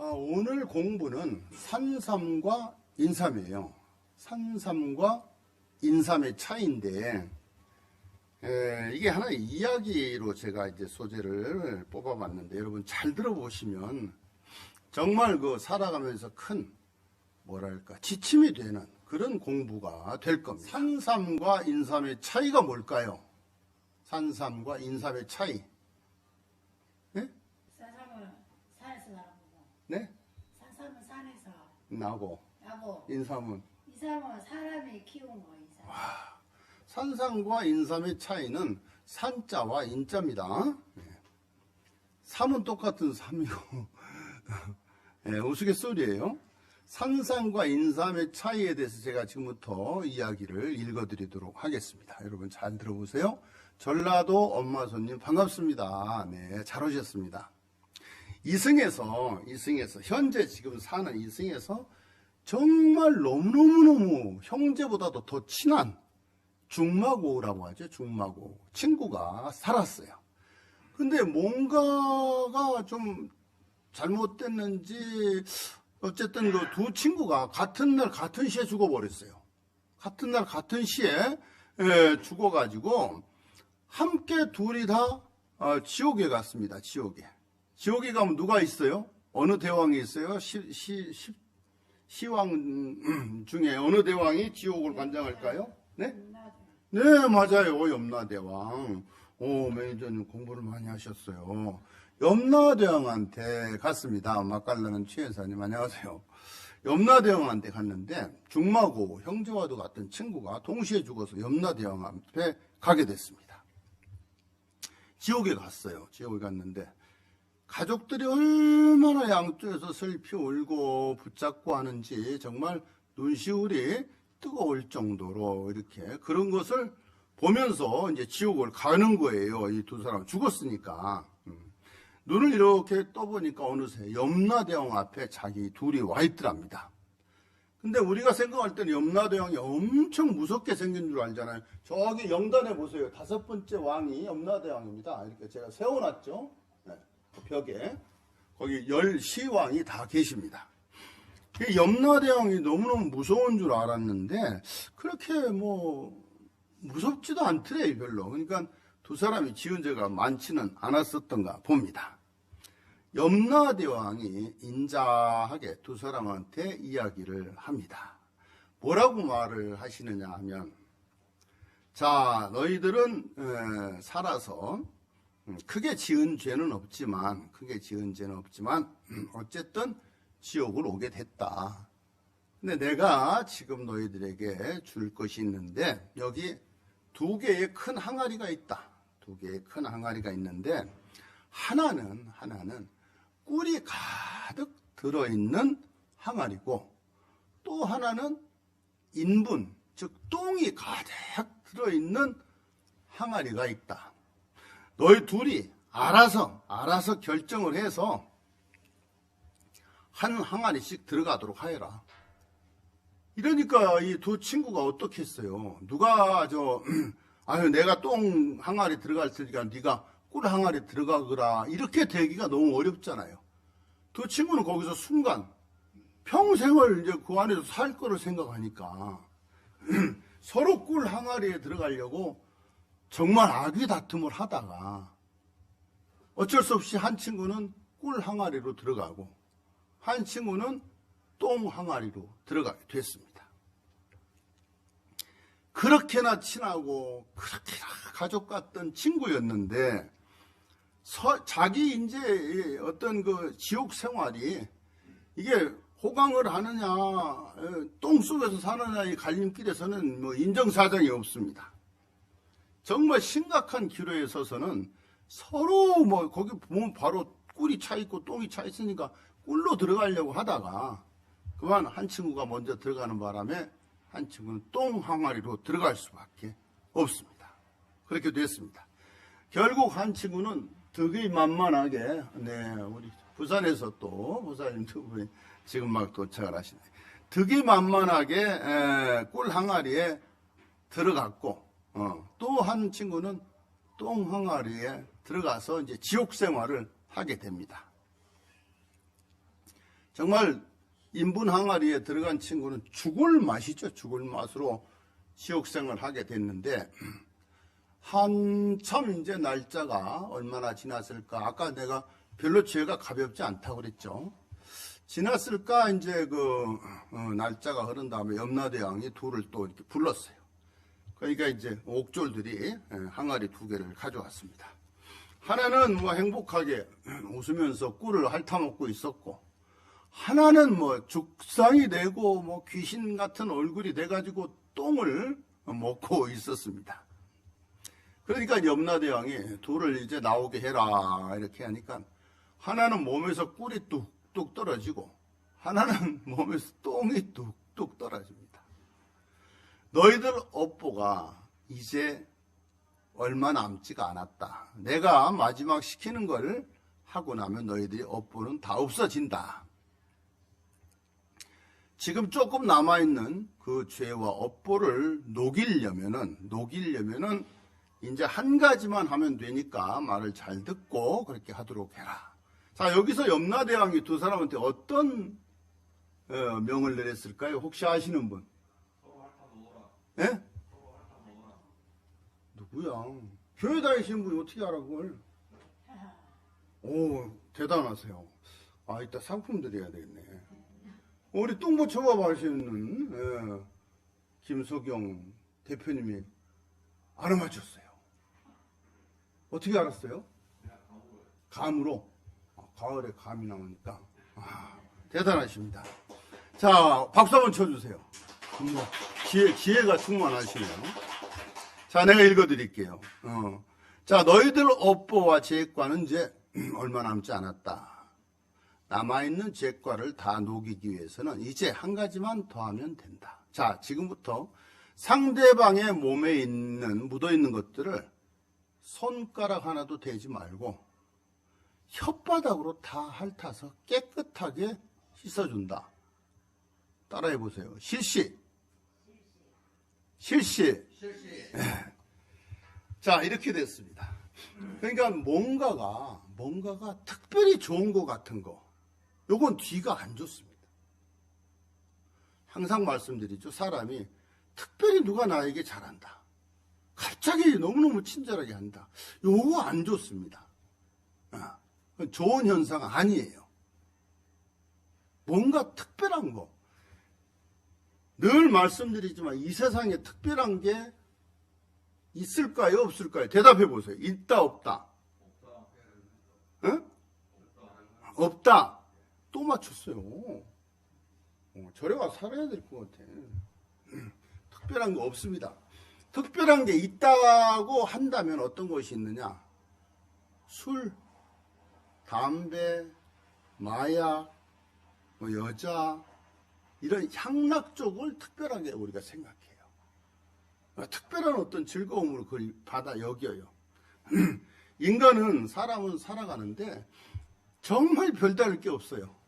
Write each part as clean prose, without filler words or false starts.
오늘 공부는 산삼과 인삼이에요. 산삼과 인삼의 차이인데, 이게 하나의 이야기로 제가 이제 소재를 뽑아봤는데, 여러분 잘 들어보시면 정말 살아가면서 큰, 지침이 되는 그런 공부가 될 겁니다. 산삼과 인삼의 차이가 뭘까요? 산삼과 인삼의 차이. 네? 산삼은 산에서 나는 거고. 네? 산삼은 산에서 나고. 인삼은 사람이 키운 거. 인삼. 산삼과 인삼의 차이는 산자와 인자입니다. 삼은 똑같은 삼이고 우스갯소리예요. 산삼과 인삼의 차이에 대해서 제가 지금부터 이야기를 읽어드리도록 하겠습니다. 여러분 잘 들어보세요. 전라도 엄마 손님 반갑습니다. 네, 잘 오셨습니다. 이승에서 현재 지금 사는 이승에서 정말 너무너무 형제보다도 더 친한 중마고라고 하죠. 중마고 친구가 살았어요. 근데 뭔가가 좀 잘못됐는지 어쨌든 그 두 친구가 같은 날 같은 시에 죽어버렸어요. 같은 날 같은 시에 죽어가지고 함께 둘이 다 지옥에 갔습니다. 지옥에 가면 누가 있어요? 어느 대왕이 있어요? 시왕 중에 어느 대왕이 지옥을 관장할까요? 네? 네, 맞아요. 염라대왕. 매니저님 공부를 많이 하셨어요. 염라대왕한테 갔습니다. 맛깔나는 최여사님 안녕하세요. 염라대왕한테 갔는데 중마고 형제와도 같은 친구가 동시에 죽어서 염라대왕 앞에 가게 됐습니다. 지옥에 갔어요. 지옥에 갔는데 가족들이 얼마나 양쪽에서 슬피 울고 붙잡고 하는지 정말 눈시울이 뜨거울 정도로 이렇게 그런 것을 보면서 이제 지옥을 가는 거예요. 이 두 사람 죽었으니까. 눈을 이렇게 떠보니까 어느새 염라대왕 앞에 자기 둘이 와 있더랍니다. 근데 우리가 생각할 때는 염라대왕이 엄청 무섭게 생긴 줄 알잖아요. 저기 영단에 보세요. 5번째 왕이 염라대왕입니다. 이렇게 제가 세워놨죠. 네, 그 벽에. 거기 10시왕이 다 계십니다. 염라대왕이 너무너무 무서운 줄 알았는데 그렇게 무섭지도 않더래요. 별로. 그러니까 두 사람이 지은 죄가 많지는 않았었던가 봅니다. 염라대왕이 인자하게 두 사람한테 이야기를 합니다. 뭐라고 말을 하시느냐 하면, 자, 너희들은 살아서 크게 지은 죄는 없지만 어쨌든 지옥을 오게 됐다. 근데 내가 지금 너희들에게 줄 것이 있는데 여기 두 개의 큰 항아리가 있다. 두 개의 큰 항아리가 있는데 하나는 꿀이 가득 들어있는 항아리고 또 하나는 인분, 즉 똥이 가득 들어있는 항아리가 있다. 너희 둘이 알아서 결정을 해서 한 항아리씩 들어가도록 하여라. 이러니까 이 두 친구가 어떻게 했어요? 누가 내가 똥 항아리 들어갈 테니까 네가 꿀 항아리 들어가거라. 이렇게 되기가 너무 어렵잖아요. 두 친구는 거기서 순간 평생을 이제 그 안에서 살 거를 생각하니까 서로 꿀 항아리에 들어가려고 정말 악의 다툼을 하다가 어쩔 수 없이 한 친구는 꿀 항아리로 들어가고 한 친구는 똥 항아리로 들어가게 됐습니다. 그렇게나 친하고 그렇게나 가족 같던 친구였는데 자기 이제 어떤 그 지옥 생활이 이게 호강을 하느냐 똥 속에서 사느냐 이 갈림길에서는 인정사정이 없습니다. 정말 심각한 기로에 서서는 서로 거기 보면 바로 꿀이 차 있고 똥이 차 있으니까 꿀로 들어가려고 하다가 그만 한 친구가 먼저 들어가는 바람에 한 친구는 똥 항아리로 들어갈 수밖에 없습니다. 그렇게 됐습니다. 결국 한 친구는 되게 만만하게 우리 부산에서 또 부사님 두 분이 지금 막 도착을 하시네. 되게 만만하게 꿀 항아리에 들어갔고 또 한 친구는 똥 항아리에 들어가서 이제 지옥 생활을 하게 됩니다. 정말 인분 항아리에 들어간 친구는 죽을 맛이죠. 죽을 맛으로 지옥생을 하게 됐는데, 한참 이제 날짜가 얼마나 지났을까. 아까 내가 별로 죄가 가볍지 않다고 그랬죠. 지났을까. 이제 날짜가 흐른 다음에 염라대왕이 둘을 또 이렇게 불렀어요. 그러니까 이제 옥졸들이 항아리 2개를 가져왔습니다. 하나는 뭐 행복하게 웃으면서 꿀을 핥아먹고 있었고, 하나는 뭐 죽상이 되고 뭐 귀신 같은 얼굴이 돼가지고 똥을 먹고 있었습니다. 그러니까 염라대왕이 둘을 이제 나오게 해라 이렇게 하니까, 하나는 몸에서 꿀이 뚝뚝 떨어지고 하나는 몸에서 똥이 뚝뚝 떨어집니다. 너희들 업보가 이제 얼마 남지가 않았다. 내가 마지막 시키는 걸 하고 나면 너희들이 업보는 다 없어진다. 지금 조금 남아있는 그 죄와 업보를 녹이려면은 이제 한 가지만 하면 되니까 말을 잘 듣고 그렇게 하도록 해라. 자, 여기서 염라대왕이 두 사람한테 어떤 명을 내렸을까요? 혹시 아시는 분? 예? 누구야? 교회 다니시는 분이 어떻게 알아 그걸? 오, 대단하세요. 아, 이따 상품 드려야 되겠네. 우리 똥보초밥 하시는 김석영 대표님이 알아맞혔어요. 어떻게 알았어요? 감으로. 가을에 감이 나오니까. 대단하십니다. 자, 박수 한번 쳐주세요. 지혜가 충만하시네요. 자, 내가 읽어드릴게요. 자, 너희들 업보와 죄과는 이제 얼마 남지 않았다. 남아있는 죄과를 다 녹이기 위해서는 이제 한 가지만 더 하면 된다. 자, 지금부터 상대방의 몸에 묻어있는 것들을 손가락 하나도 대지 말고 혓바닥으로 다 핥아서 깨끗하게 씻어준다. 따라해보세요. 실시. 자, 이렇게 됐습니다. 그러니까 뭔가가 특별히 좋은 것 같은 거, 요건 뒤가 안 좋습니다. 항상 말씀드리죠. 사람이 특별히 누가 나에게 잘한다, 갑자기 너무너무 친절하게 한다, 요거 안 좋습니다. 좋은 현상 아니에요. 뭔가 특별한 거, 늘 말씀드리지만 이 세상에 특별한 게 있을까요? 없을까요? 대답해 보세요. 있다, 없다? 응? 없다. 또 맞췄어요. 저래 와 살아야 될 것 같아. 특별한 거 없습니다. 특별한 게 있다고 한다면 어떤 것이 있느냐? 술, 담배, 마약, 여자, 이런 향락 쪽을 특별하게 우리가 생각해요. 특별한 어떤 즐거움으로 그걸 받아 여겨요. 사람은 살아가는데 정말 별다를 게 없어요.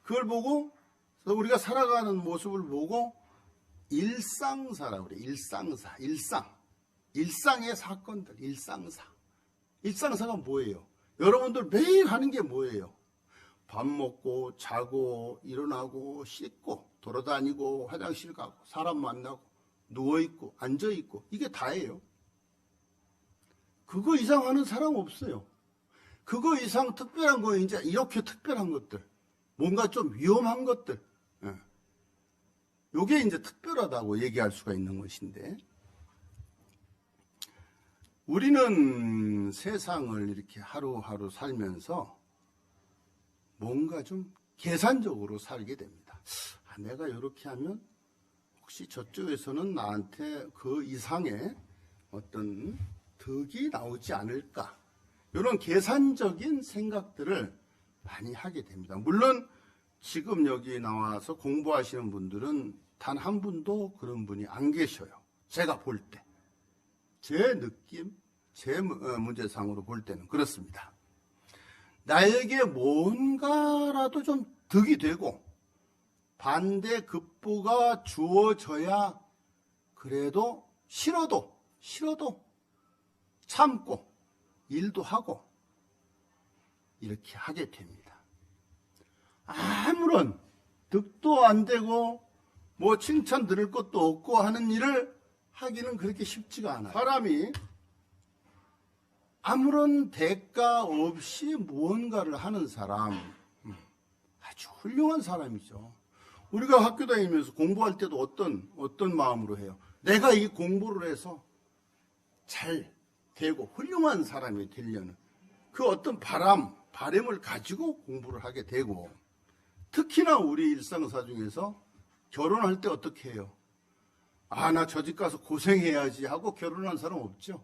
그걸 보고, 우리가 살아가는 모습을 보고 일상사라고 그래요. 일상의 사건들, 일상사가 뭐예요? 여러분들 매일 하는 게 뭐예요? 밥 먹고, 자고, 일어나고, 씻고, 돌아다니고, 화장실 가고, 사람 만나고, 누워있고, 앉아있고, 이게 다예요. 그거 이상 하는 사람 없어요. 그거 이상 특별한 거, 이제 이렇게 특별한 것들, 뭔가 좀 위험한 것들, 요게 이제 특별하다고 얘기할 수가 있는 것인데, 우리는 세상을 이렇게 하루하루 살면서 뭔가 좀 계산적으로 살게 됩니다. 내가 이렇게 하면 혹시 저쪽에서는 나한테 그 이상의 어떤 득이 나오지 않을까, 이런 계산적인 생각들을 많이 하게 됩니다. 물론 지금 여기 나와서 공부하시는 분들은 단 한 분도 그런 분이 안 계셔요. 제가 볼 때, 제 느낌, 제 문제상으로 볼 때는 그렇습니다. 나에게 뭔가라도 좀 득이 되고 반대 급부가 주어져야 그래도 싫어도 참고 일도 하고 이렇게 하게 됩니다. 득도 안 되고 뭐 칭찬 들을 것도 없고 하는 일을 하기는 그렇게 쉽지가 않아요. 사람이 아무런 대가 없이 무언가를 하는 사람, 아주 훌륭한 사람이죠. 우리가 학교 다니면서 공부할 때도 어떤 마음으로 해요? 내가 이 공부를 해서 잘 되고 훌륭한 사람이 되려는 그 어떤 바람을 가지고 공부를 하게 되고, 특히나 우리 일상사 중에서 결혼할 때 어떻게 해요? 아, 나 저 집 가서 고생해야지 하고 결혼한 사람 없죠?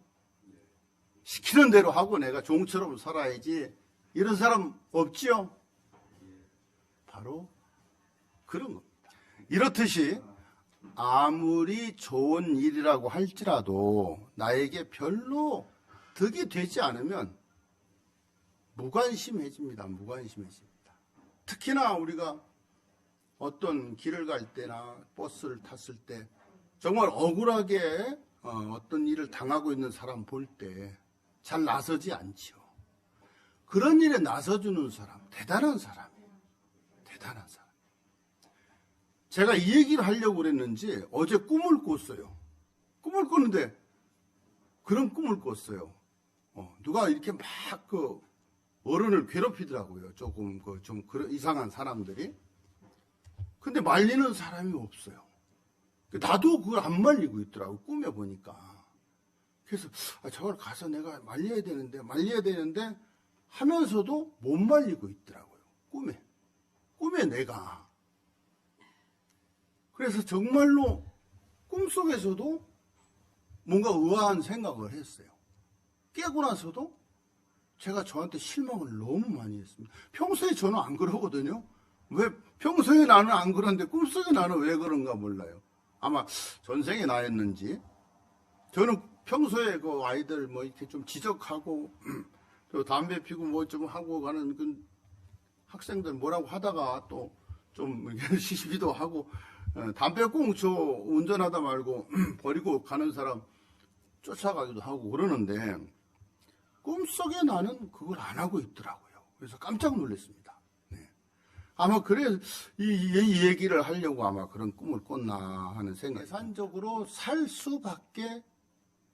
시키는 대로 하고 내가 종처럼 살아야지 이런 사람 없지요? 바로 그런 겁니다. 이렇듯이 아무리 좋은 일이라고 할지라도 나에게 별로 득이 되지 않으면 무관심해집니다. 무관심해집니다. 특히나 우리가 어떤 길을 갈 때나 버스를 탔을 때 정말 억울하게 어떤 일을 당하고 있는 사람 볼 때 잘 나서지 않죠. 그런 일에 나서주는 사람, 대단한 사람이에요. 대단한 사람. 제가 이 얘기를 하려고 그랬는지 어제 꿈을 꿨어요. 꿈을 꿨는데 그런 꿈을 꿨어요. 누가 이렇게 막 어른을 괴롭히더라고요. 조금 좀 이상한 사람들이. 근데 말리는 사람이 없어요. 나도 그걸 안 말리고 있더라고, 꿈에 보니까. 그래서 저걸 가서 내가 말려야 되는데 하면서도 못 말리고 있더라고요. 꿈에 내가. 그래서 정말로 꿈속에서도 뭔가 의아한 생각을 했어요. 깨고 나서도 제가 저한테 실망을 너무 많이 했습니다. 평소에 저는 안 그러거든요. 왜 평소에 나는 안 그러는데 꿈속에 나는 왜 그런가 몰라요. 아마 전생에 나였는지. 저는 평소에 그 아이들 뭐 이렇게 좀 지적하고 또 담배 피고 뭐 좀 하고 가는 그 학생들 뭐라고 하다가 또 좀 시시비도 하고, 담배 꽁초 운전하다 말고 버리고 가는 사람 쫓아가기도 하고 그러는데 꿈속에 나는 그걸 안 하고 있더라고요. 그래서 깜짝 놀랐습니다. 네. 아마 그래 이 얘기를 하려고 아마 그런 꿈을 꿨나 하는 생각. 계산적으로 살 수밖에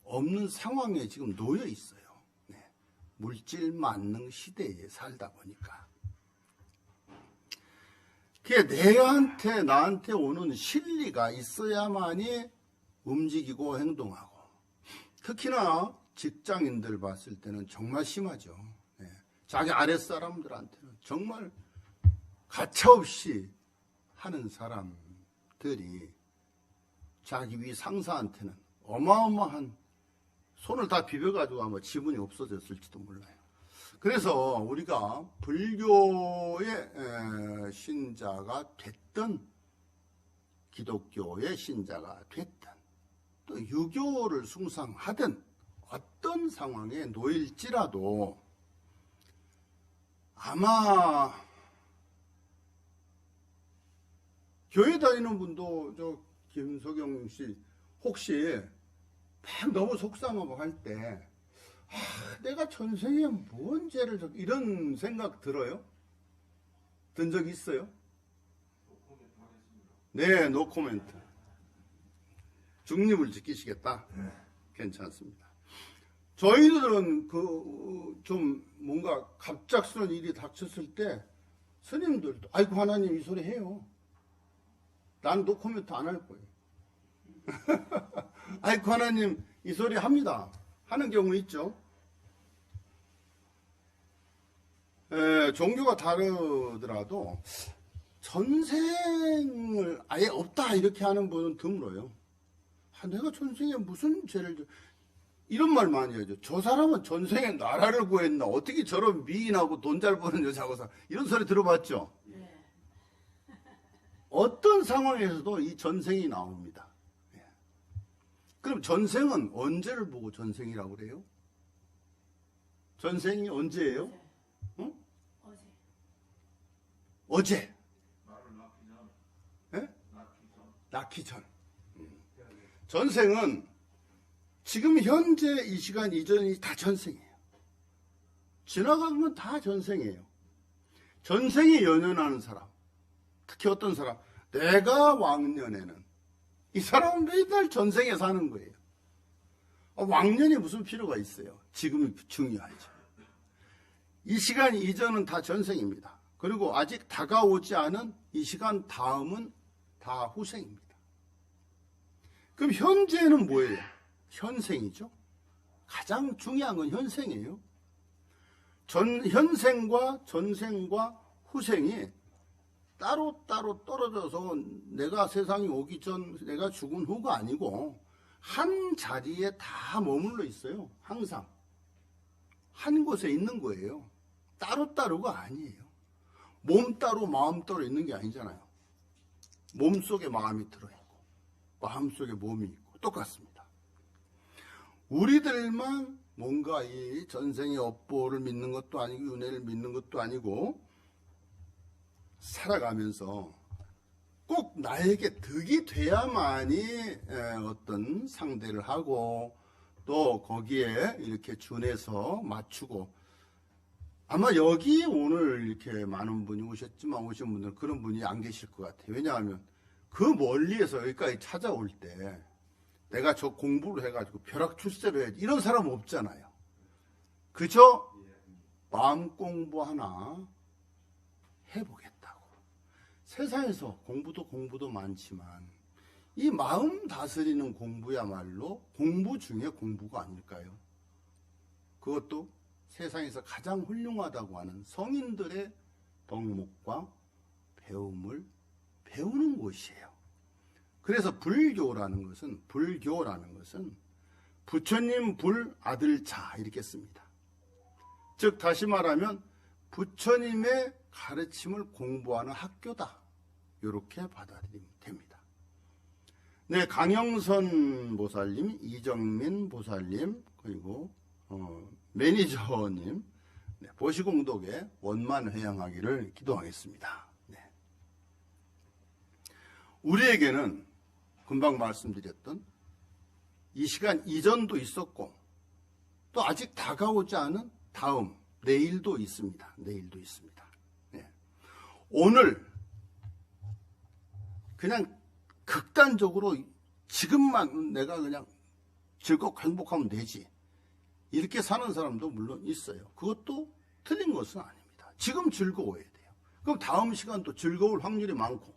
없는 상황에 지금 놓여 있어요. 네. 물질 만능 시대에 살다 보니까. 그게 나한테 오는 실리가 있어야만이 움직이고 행동하고, 특히나 직장인들 봤을 때는 정말 심하죠. 네. 자기 아랫사람들한테는 정말 가차없이 하는 사람들이 자기 위 상사한테는 어마어마한 손을 다 비벼가지고 아마 지분이 없어졌을지도 몰라요. 그래서 우리가 불교의 신자가 됐든 기독교의 신자가 됐든 또 유교를 숭상하든 어떤 상황에 놓일지라도 아마 교회 다니는 분도 저 김석영 씨 혹시 막 너무 속상하고 할 때 내가 전생에 뭔 죄를 이런 생각 들어요? 든 적 있어요? 네, 노 코멘트. 중립을 지키시겠다? 괜찮습니다. 저희들은 좀 뭔가 갑작스러운 일이 닥쳤을 때 스님들도 아이고 하나님 이 소리 해요. 난 노 코멘트 안 할 거예요. 아이고 하나님 이 소리 합니다. 하는 경우 있죠. 종교가 다르더라도 전생을 아예 없다 이렇게 하는 분은 드물어요. 내가 전생에 무슨 죄를 이런 말 많이 하죠. 저 사람은 전생에 나라를 구했나, 어떻게 저런 미인하고 돈 잘 버는 여자하고 이런 소리 들어봤죠? 네. 어떤 상황에서도 이 전생이 나옵니다. 그럼 전생은 언제를 보고 전생이라고 그래요? 전생이 언제예요? 응? 어제. 예? 낳기 전. 전생은 지금 현재 이 시간 이전이 다 전생이에요. 지나가면 다 전생이에요. 전생에 연연하는 사람 특히 어떤 사람, 내가 왕년에는 이 사람은 매달 전생에 사는 거예요. 왕년이 무슨 필요가 있어요? 지금이 중요하죠. 이 시간 이전은 다 전생입니다. 그리고 아직 다가오지 않은 이 시간 다음은 다 후생입니다. 그럼 현재는 뭐예요? 현생이죠. 가장 중요한 건 현생이에요. 현생과 전생과 후생이 따로따로 떨어져서 내가 세상에 오기 전, 내가 죽은 후가 아니고 한 자리에 다 머물러 있어요. 항상. 한 곳에 있는 거예요. 따로따로가 아니에요. 몸 따로 마음 따로 있는 게 아니잖아요. 몸 속에 마음이 들어있고 마음 속에 몸이 있고 똑같습니다. 우리들만 뭔가 이 전생의 업보를 믿는 것도 아니고 윤회를 믿는 것도 아니고 살아가면서 꼭 나에게 득이 돼야만이 어떤 상대를 하고 또 거기에 이렇게 준해서 맞추고, 아마 여기 오늘 이렇게 많은 분이 오셨지만 오신 분들은 그런 분이 안 계실 것 같아요. 왜냐하면 그 멀리에서 여기까지 찾아올 때 내가 저 공부를 해가지고 벼락 출세를 해야지 이런 사람 없잖아요. 그저 마음 공부 하나 해보겠다고. 세상에서 공부도 많지만 이 마음 다스리는 공부야말로 공부 중에 공부가 아닐까요? 그것도 세상에서 가장 훌륭하다고 하는 성인들의 덕목과 배움을 배우는 곳이에요. 그래서 불교라는 것은 부처님 불 아들 자 이렇게 씁니다. 즉 다시 말하면 부처님의 가르침을 공부하는 학교다. 이렇게 받아들이면 됩니다. 네, 강영선 보살님, 이정민 보살님, 그리고 매니저님, 네, 보시공덕에 원만회양하기를 기도하겠습니다. 네. 우리에게는 금방 말씀드렸던 이 시간 이전도 있었고 또 아직 다가오지 않은 다음 내일도 있습니다. 내일도 있습니다. 네. 오늘 그냥 극단적으로 지금만 내가 그냥 즐겁고 행복하면 되지 이렇게 사는 사람도 물론 있어요. 그것도 틀린 것은 아닙니다. 지금 즐거워야 돼요. 그럼 다음 시간도 즐거울 확률이 많고,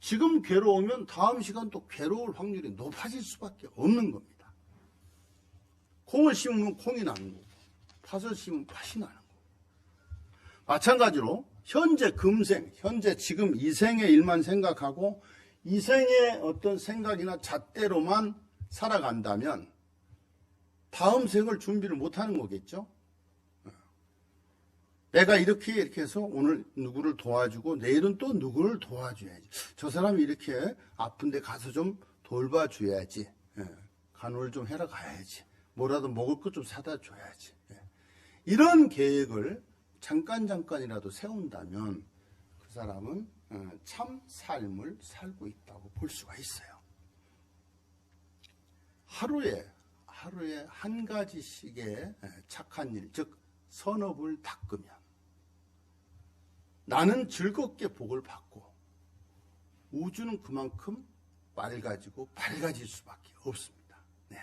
지금 괴로우면 다음 시간도 괴로울 확률이 높아질 수밖에 없는 겁니다. 콩을 심으면 콩이 나는 거고 팥을 심으면 팥이 나는 거고, 마찬가지로 현재 금생, 현재 지금 이 생의 일만 생각하고 이 생의 어떤 생각이나 잣대로만 살아간다면 다음 생을 준비를 못하는 거겠죠. 내가 이렇게 해서 오늘 누구를 도와주고 내일은 또 누구를 도와줘야지. 저 사람이 이렇게 아픈데 가서 좀 돌봐줘야지. 간호를 좀 해라 가야지. 뭐라도 먹을 것 좀 사다 줘야지. 이런 계획을 잠깐이라도 세운다면 그 사람은 참 삶을 살고 있다고 볼 수가 있어요. 하루에 한 가지씩의 착한 일, 즉 선업을 닦으면 나는 즐겁게 복을 받고 우주는 그만큼 밝아질 수밖에 없습니다. 네.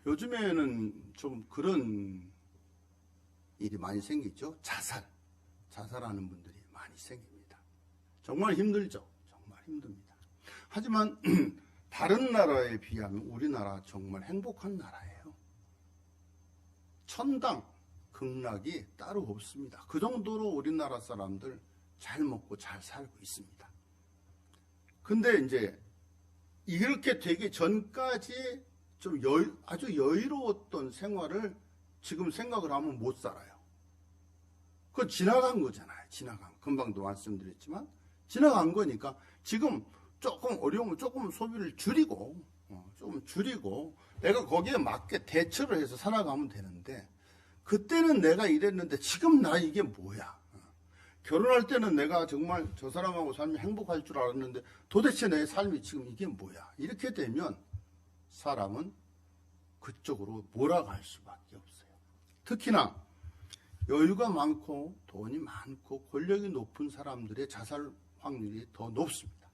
요즘에는 좀 그런 일이 많이 생기죠. 자살하는 분들이 많이 생깁니다. 정말 힘들죠. 정말 힘듭니다. 하지만 다른 나라에 비하면 우리나라 정말 행복한 나라예요. 천당, 극락이 따로 없습니다. 그 정도로 우리나라 사람들 잘 먹고 잘 살고 있습니다. 근데 이제 이렇게 되기 전까지 좀 아주 여유로웠던 생활을 지금 생각을 하면 못 살아요. 그건 지나간 거잖아요. 금방도 말씀드렸지만 지나간 거니까 지금 조금 어려우면 조금 소비를 줄이고 내가 거기에 맞게 대처를 해서 살아가면 되는데, 그때는 내가 이랬는데 지금 나 이게 뭐야. 결혼할 때는 내가 정말 저 사람하고 살면 행복할 줄 알았는데 도대체 내 삶이 지금 이게 뭐야. 이렇게 되면 사람은 그쪽으로 몰아갈 수밖에 없어요. 특히나 여유가 많고 돈이 많고 권력이 높은 사람들의 자살 확률이 더 높습니다.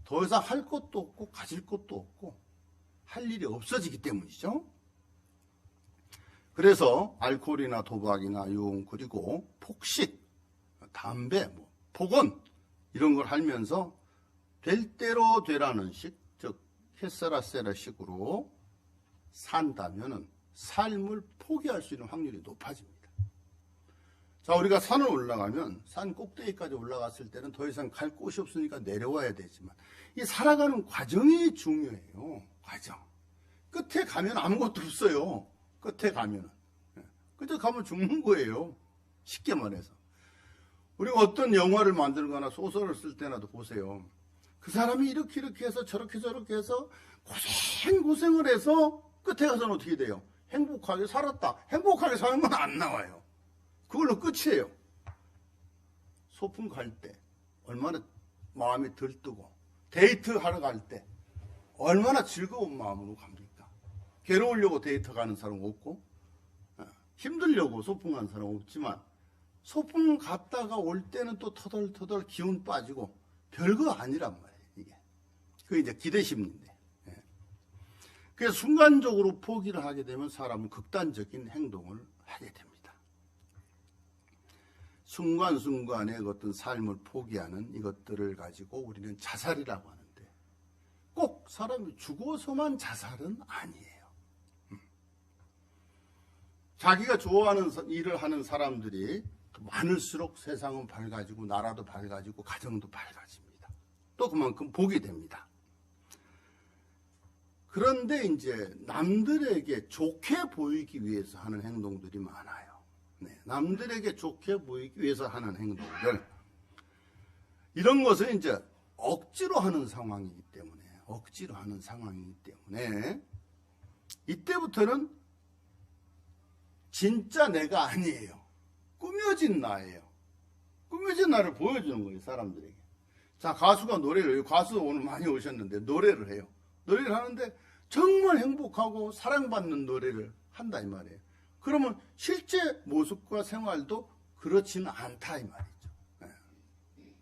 더 이상 할 것도 없고 가질 것도 없고 할 일이 없어지기 때문이죠. 그래서 알코올이나 도박이나 유흥 그리고 폭식, 담배, 폭언 이런 걸 하면서 될 대로 되라는 식, 즉 햇세라세라 식으로 산다면은 삶을 포기할 수 있는 확률이 높아집니다. 자, 우리가 산을 올라가면 산 꼭대기까지 올라갔을 때는 더 이상 갈 곳이 없으니까 내려와야 되지만 이 살아가는 과정이 중요해요. 과정. 끝에 가면 아무것도 없어요. 끝에 가면은. 끝에 가면 죽는 거예요. 쉽게 말해서. 우리가 어떤 영화를 만들거나 소설을 쓸 때나도 보세요. 그 사람이 이렇게 해서 저렇게 해서 고생을 해서 끝에 가서는 어떻게 돼요? 행복하게 살았다. 행복하게 사는 건 안 나와요. 그걸로 끝이에요. 소풍 갈 때 얼마나 마음이 들뜨고 데이트하러 갈 때 얼마나 즐거운 마음으로 갑니까? 괴로우려고 데이트 가는 사람 없고 힘들려고 소풍 가는 사람 없지만 소풍 갔다가 올 때는 또 터덜터덜 기운 빠지고 별거 아니란 말이에요. 이게 그게 이제 기대심인데. 그래서 순간적으로 포기를 하게 되면 사람은 극단적인 행동을 하게 됩니다. 순간순간의 어떤 삶을 포기하는 이것들을 가지고 우리는 자살이라고 하는데 꼭 사람이 죽어서만 자살은 아니에요. 자기가 좋아하는 일을 하는 사람들이 많을수록 세상은 밝아지고 나라도 밝아지고 가정도 밝아집니다. 또 그만큼 복이 됩니다. 그런데 이제 남들에게 좋게 보이기 위해서 하는 행동들이 많아요. 네, 남들에게 좋게 보이기 위해서 하는 행동들. 이런 것은 이제 억지로 하는 상황이기 때문에 이때부터는 진짜 내가 아니에요. 꾸며진 나예요. 꾸며진 나를 보여주는 거예요, 사람들에게. 자, 가수가 노래를 해요. 가수 오늘 많이 오셨는데 노래를 해요. 노래를 하는데 정말 행복하고 사랑받는 노래를 한다 이 말이에요. 그러면 실제 모습과 생활도 그렇지는 않다 이 말이죠.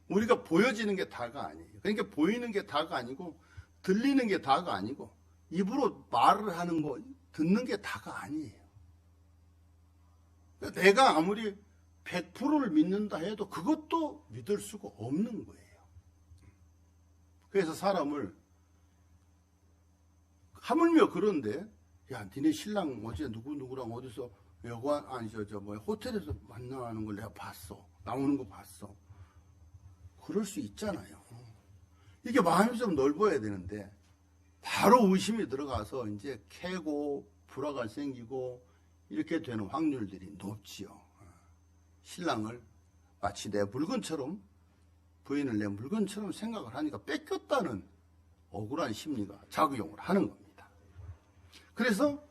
우리가 보여지는 게 다가 아니에요. 그러니까 보이는 게 다가 아니고 들리는 게 다가 아니고 입으로 말을 하는 거 듣는 게 다가 아니에요. 내가 아무리 100%를 믿는다 해도 그것도 믿을 수가 없는 거예요. 그래서 사람을 하물며 그런데 야, 니네 신랑 어제 누구랑 어디서 여관 아니 호텔에서 만나는 걸 내가 봤어. 나오는 거 봤어. 그럴 수 있잖아요. 이게 마음이 좀 넓어야 되는데 바로 의심이 들어가서 이제 캐고 불화가 생기고 이렇게 되는 확률들이 높지요. 신랑을 마치 내 물건처럼 부인을 내 물건처럼 생각을 하니까 뺏겼다는 억울한 심리가 작용을 하는 겁니다. 그래서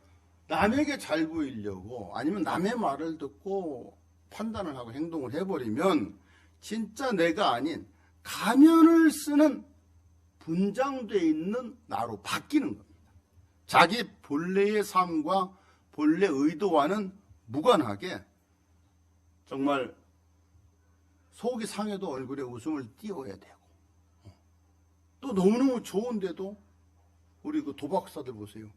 남에게 잘 보이려고 아니면 남의 말을 듣고 판단을 하고 행동을 해버리면 진짜 내가 아닌 가면을 쓰는 분장되어 있는 나로 바뀌는 겁니다. 자기 본래의 삶과 본래 의도와는 무관하게 정말 속이 상해도 얼굴에 웃음을 띄워야 되고 또 너무너무 좋은데도 우리 그 도박사들 보세요.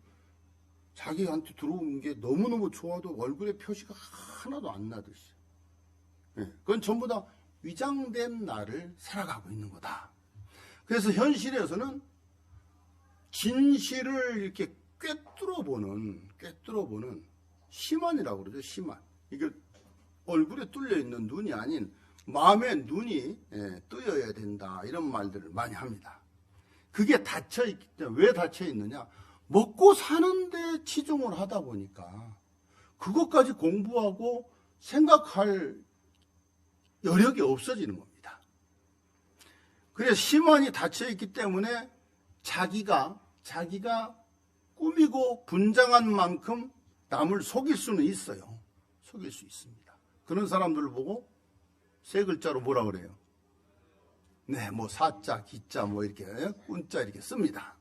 자기한테 들어온 게 너무너무 좋아도 얼굴에 표시가 하나도 안 나듯이. 그건 전부 다 위장된 나를 살아가고 있는 거다. 그래서 현실에서는 진실을 이렇게 꿰뚫어보는 심한이라고 그러죠. 심한. 이게 얼굴에 뚫려 있는 눈이 아닌 마음의 눈이 뜨여야 된다. 이런 말들을 많이 합니다. 그게 닫혀있기 때문에 왜 닫혀있느냐? 먹고 사는데 치중을 하다 보니까 그것까지 공부하고 생각할 여력이 없어지는 겁니다. 그래서 심한이 닫혀있기 때문에 자기가 꾸미고 분장한 만큼 남을 속일 수는 있어요. 속일 수 있습니다. 그런 사람들을 보고 세 글자로 뭐라 그래요? 네, 사자, 기자, 이렇게, 꾼자 이렇게 씁니다.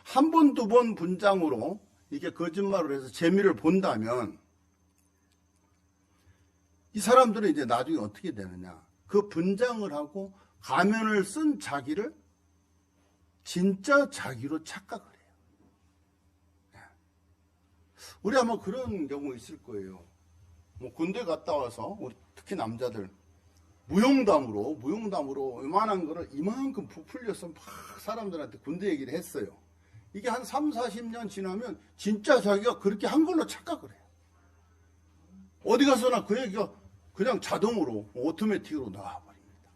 한 번, 두 번 분장으로 이게 거짓말을 해서 재미를 본다면 이 사람들은 이제 나중에 어떻게 되느냐. 그 분장을 하고 가면을 쓴 자기를 진짜 자기로 착각을 해요. 우리 아마 그런 경우 있을 거예요. 뭐 군대 갔다 와서 우리 특히 남자들 무용담으로 이만한 거를 이만큼 부풀려서 막 사람들한테 군대 얘기를 했어요. 이게 한 3, 40년 지나면 진짜 자기가 그렇게 한 걸로 착각을 해요. 어디 가서나 그 얘기가 그냥 자동으로 오토매틱으로 나와버립니다.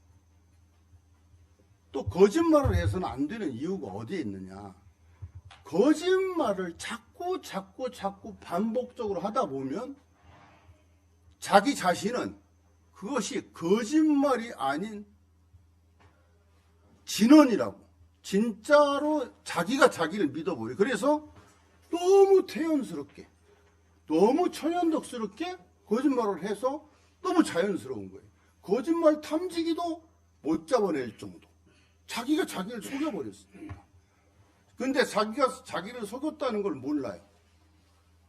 또 거짓말을 해서는 안 되는 이유가 어디에 있느냐. 거짓말을 자꾸 반복적으로 하다 보면 자기 자신은 그것이 거짓말이 아닌 진언이라고 진짜로 자기가 자기를 믿어버려요. 그래서 너무 태연스럽게 너무 천연덕스럽게 거짓말을 해서 너무 자연스러운 거예요. 거짓말 탐지기도 못 잡아낼 정도. 자기가 자기를 속여버렸습니다. 근데 자기가 자기를 속였다는 걸 몰라요.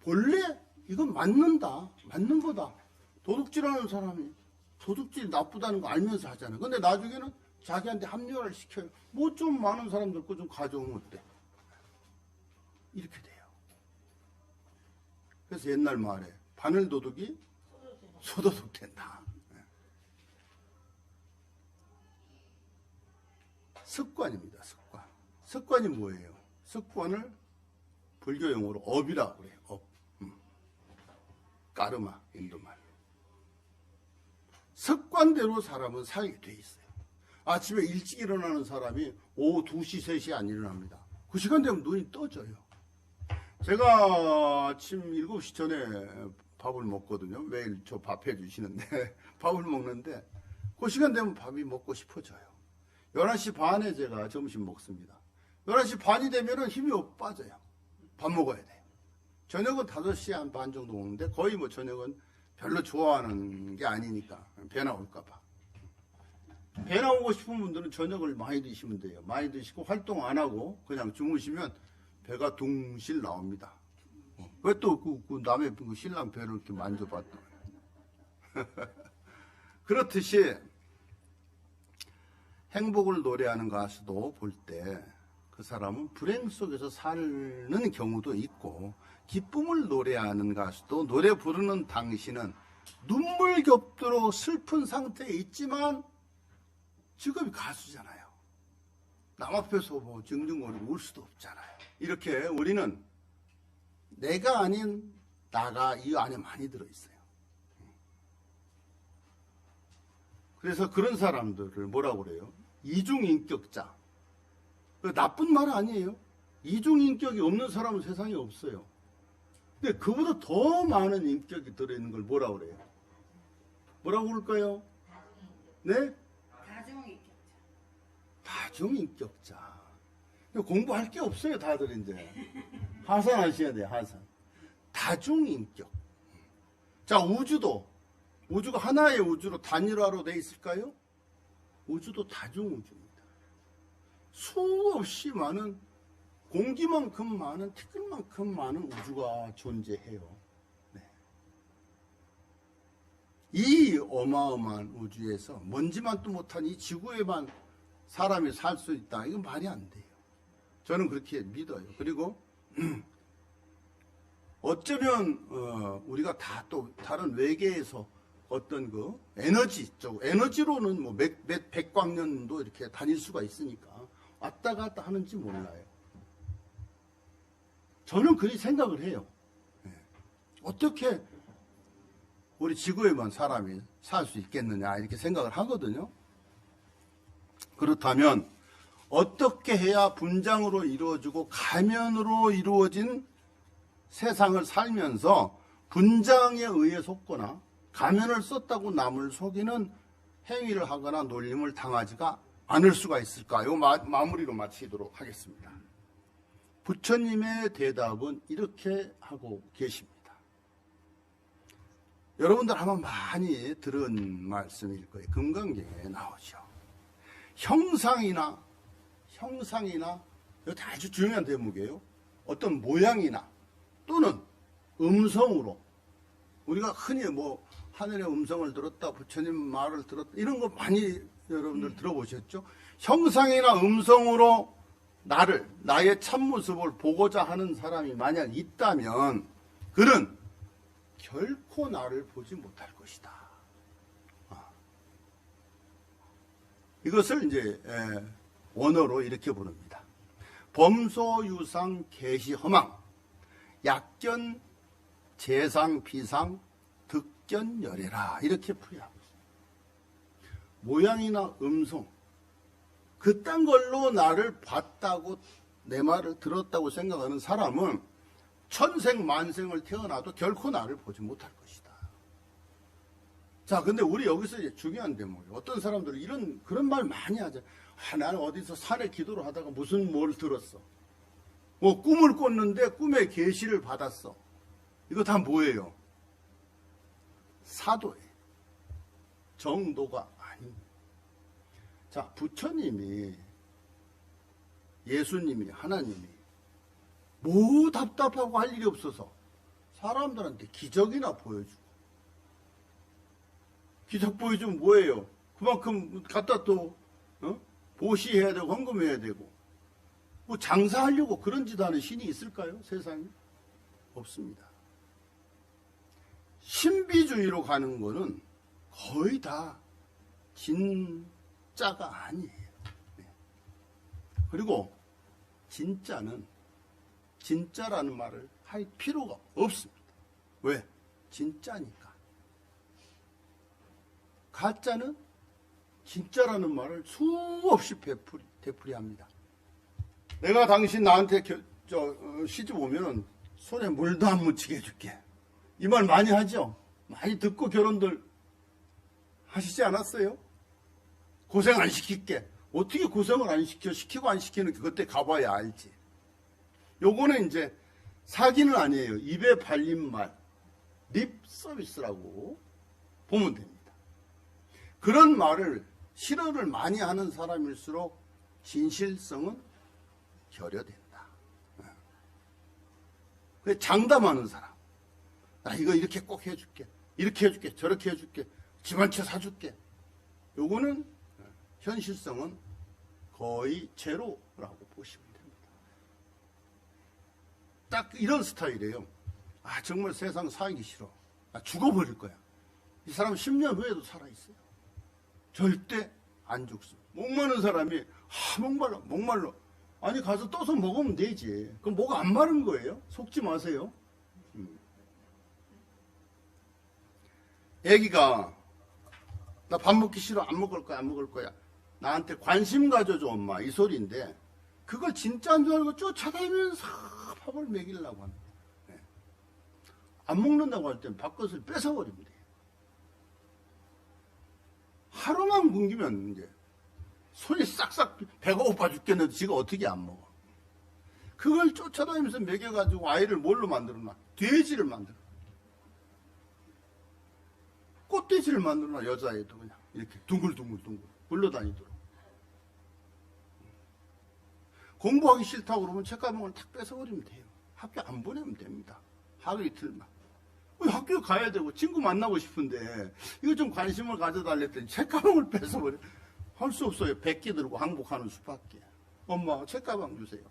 본래 이건 맞는 거다. 도둑질하는 사람이 도둑질 나쁘다는 거 알면서 하잖아요. 근데 나중에는 자기한테 합리화를 시켜요. 뭐 좀 많은 사람들 거 좀 가져오면 어때? 이렇게 돼요. 그래서 옛날 말에 바늘 도둑이 소도둑 된다. 습관입니다. 습관. 습관이 뭐예요? 습관을 불교 용어로 업이라고 그래요. 업. 까르마, 인도말. 습관대로 사람은 살게 돼 있어요. 아침에 일찍 일어나는 사람이 오후 2시, 3시 안 일어납니다. 그 시간 되면 눈이 떠져요. 제가 아침 7시 전에 밥을 먹거든요. 매일 저 밥 해주시는데 밥을 먹는데 그 시간 되면 밥이 먹고 싶어져요. 11시 반에 제가 점심 먹습니다. 11시 반이 되면 힘이 빠져요. 밥 먹어야 돼요. 저녁은 5시 한 반 정도 먹는데 거의 뭐 저녁은 별로 좋아하는 게 아니니까 배 나올까 봐. 배 나오고 싶은 분들은 저녁을 많이 드시면 돼요. 많이 드시고 활동 안 하고 그냥 주무시면 배가 둥실 나옵니다. 왜 또 그 남의 그 신랑 배를 이렇게 만져봤다. 그렇듯이 행복을 노래하는 가수도 볼 때 그 사람은 불행 속에서 사는 경우도 있고, 기쁨을 노래하는 가수도 노래 부르는 당신은 눈물 겹도록 슬픈 상태에 있지만 직업이 가수잖아요. 남 앞에서 뭐 징징거리고 울 수도 없잖아요. 이렇게 우리는 내가 아닌 나가 이 안에 많이 들어있어요. 그래서 그런 사람들을 뭐라고 그래요? 이중인격자. 나쁜 말 아니에요. 이중인격이 없는 사람은 세상에 없어요. 근데 그보다 더 많은 인격이 들어있는 걸 뭐라고 그래요? 뭐라고 그럴까요? 네? 다중인격자. 다중인격자. 공부할 게 없어요, 다들 이제. 하산하셔야 돼요, 하산. 다중인격. 자, 우주가 하나의 우주로 단일화로 돼 있을까요? 우주도 다중우주입니다. 수없이 많은, 공기만큼 많은, 티끌만큼 많은 우주가 존재해요. 네. 이 어마어마한 우주에서 먼지만도 못한 이 지구에만 사람이 살 수 있다. 이건 말이 안 돼요. 저는 그렇게 믿어요. 그리고 어쩌면 우리가 다 또 다른 외계에서 어떤 그 에너지로는 뭐 몇 백광년도 이렇게 다닐 수가 있으니까 왔다 갔다 하는지 몰라요. 저는 그렇게 생각을 해요. 어떻게 우리 지구에만 사람이 살 수 있겠느냐 이렇게 생각을 하거든요. 그렇다면 어떻게 해야 분장으로 이루어지고 가면으로 이루어진 세상을 살면서 분장에 의해 속거나 가면을 썼다고 남을 속이는 행위를 하거나 놀림을 당하지가 않을 수가 있을까요? 마무리로 마치도록 하겠습니다. 부처님의 대답은 이렇게 하고 계십니다. 여러분들 아마 많이 들은 말씀일 거예요. 금강경에 나오죠. 형상이나 이것도 아주 중요한 대목이에요. 어떤 모양이나 또는 음성으로 우리가 흔히 뭐 하늘의 음성을 들었다, 부처님 말을 들었다, 이런 거 많이 여러분들 들어보셨죠? 형상이나 음성으로 나의 참모습을 보고자 하는 사람이 만약 있다면 그는 결코 나를 보지 못할 것이다. 이것을 이제 원어로 이렇게 부릅니다. 범소유상 계시허망 약견 재상 비상 득견열애라, 이렇게 풀이하고 있습니다. 모양이나 음성 그딴 걸로 나를 봤다고 내 말을 들었다고 생각하는 사람은 천생 만생을 태어나도 결코 나를 보지 못할 것이다. 자, 근데 우리 여기서 이제 중요한 대목이, 어떤 사람들은 그런 말 많이 하죠. 나는 어디서 산에 기도를 하다가 무슨 뭘 들었어. 뭐 꿈을 꿨는데 꿈에 계시를 받았어. 이거 다 뭐예요? 사도예요. 정도가 아닙니다. 자, 부처님이, 예수님이, 하나님이 뭐 답답하고 할 일이 없어서 사람들한테 기적이나 보여주고, 기적 보여주면 뭐예요? 그만큼 갖다 또 보시해야 되고 헌금해야 되고, 뭐 장사하려고 그런 짓 하는 신이 있을까요? 세상에? 없습니다. 신비주의로 가는 거는 거의 다 진짜가 아니에요. 그리고 진짜는 진짜라는 말을 할 필요가 없습니다. 왜? 진짜니까. 가짜는 진짜라는 말을 수없이 되풀이합니다. 내가 당신 나한테 시집 오면 손에 물도 안 묻히게 해줄게. 이 말 많이 하죠? 많이 듣고 결혼들 하시지 않았어요? 고생 안 시킬게. 어떻게 고생을 안 시켜? 시키고 안 시키는 게 그때 가봐야 알지. 요거는 이제 사기는 아니에요. 입에 발린 말, 립 서비스라고 보면 됩니다. 그런 말을 실언을 많이 하는 사람일수록 진실성은 결여된다. 장담하는 사람, 나 이거 이렇게 꼭 해줄게, 이렇게 해줄게, 저렇게 해줄게, 집 한 채 사줄게, 요거는 현실성은 거의 제로라고 보시면 됩니다. 딱 이런 스타일이에요. 정말 세상 살기 싫어, 죽어버릴 거야. 이 사람 10년 후에도 살아있어요. 절대 안 죽습니다. 목마른 사람이 목말라. 아니 가서 떠서 먹으면 되지. 그럼 목 안 마른 거예요? 속지 마세요. 애기가 나 밥 먹기 싫어, 안 먹을 거야. 나한테 관심 가져줘 엄마, 이 소리인데 그걸 진짜인 줄 알고 쫓아다니면서 밥을 먹이려고 합니다. 안 먹는다고 할 땐 밥그릇을 뺏어버립니다. 하루만 굶기면 이제 손이 싹싹 배가 고파 죽겠는데 지가 어떻게 안 먹어. 그걸 쫓아다니면서 먹여가지고 아이를 뭘로 만들어놔? 돼지를 만들어. 꽃돼지를 만들어놔. 여자애도 그냥 이렇게 둥글둥글 굴러다니도록. 공부하기 싫다고 그러면 책가방을 탁 뺏어버리면 돼요. 학교 안 보내면 됩니다. 하루 이틀만. 학교 가야 되고 친구 만나고 싶은데 이거 좀 관심을 가져달랬더니 책가방을 뺏어버려. 할 수 없어요. 백기 들고 항복하는 수밖에. 엄마 책가방 주세요.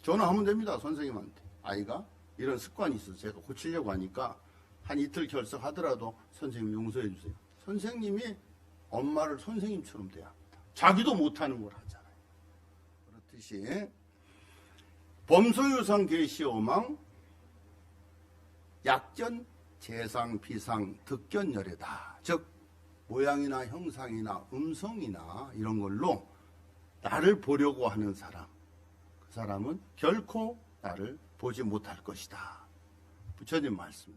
전화하면 됩니다. 선생님한테. 아이가 이런 습관이 있어서 제가 고치려고 하니까 한 이틀 결석하더라도 선생님 용서해 주세요. 선생님이 엄마를 선생님처럼 대야 합니다. 자기도 못하는 걸 하잖아요. 그렇듯이 범소유상 계시오망 약견 재상 비상 득견열애다. 즉 모양이나 형상이나 음성이나 이런 걸로 나를 보려고 하는 사람, 그 사람은 결코 나를 보지 못할 것이다. 부처님 말씀.